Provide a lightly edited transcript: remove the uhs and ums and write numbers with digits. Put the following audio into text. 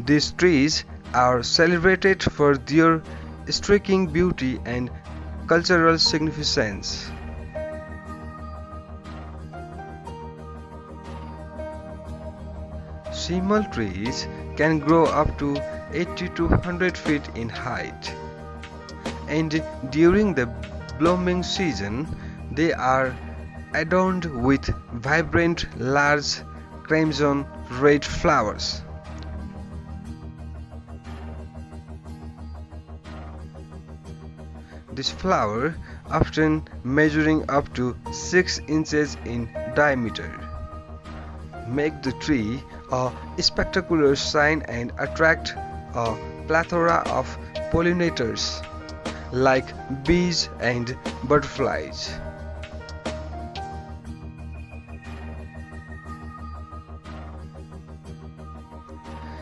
These trees are celebrated for their striking beauty and cultural significance. Seemal trees can grow up to 80 to 100 feet in height, and during the blooming season they are adorned with vibrant large crimson red flowers. This flower, often measuring up to 6 inches in diameter, make the tree a spectacular sign and attract a plethora of pollinators like bees and butterflies.